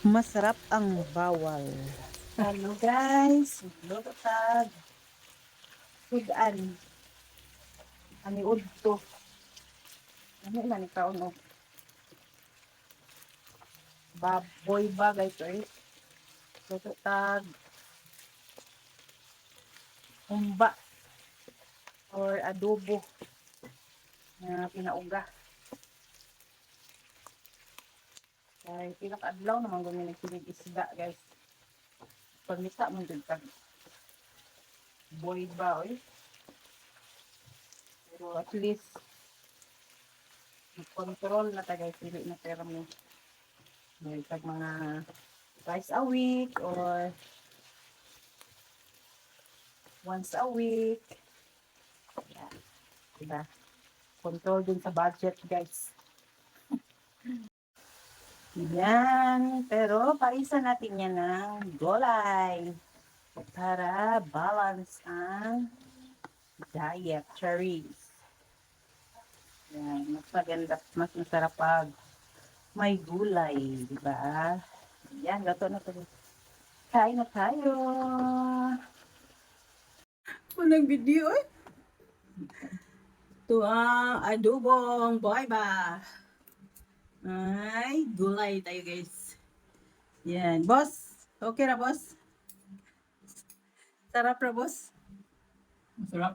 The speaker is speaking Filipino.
Masarap ang bawal. Hello guys, luto tag sudan. Ani udto. Ano man ikaw no? Baboy ba guys eh? Luto tag humba or adobo na pinauga. Kay pinaka-adlaw naman gumi nagsinig isda guys. Pagmisa man jud tag boy ba oy. Pero at least control na tagay pili na pero mo. May tag mga twice a week or once a week. Yan, diba? Control din sa budget, guys. Yan. Pero, paisa natin yan ng gulay para balance ang dietaries. Yan. Mas maganda, mas masarap pag may gulay, diba? Yan, gato na to. Kain na tayo. Unang video eh. Ito ang adobong boy ba. Ay, gulay tayo guys. Yan. Boss, okay na boss? Sarap na boss? Masarap.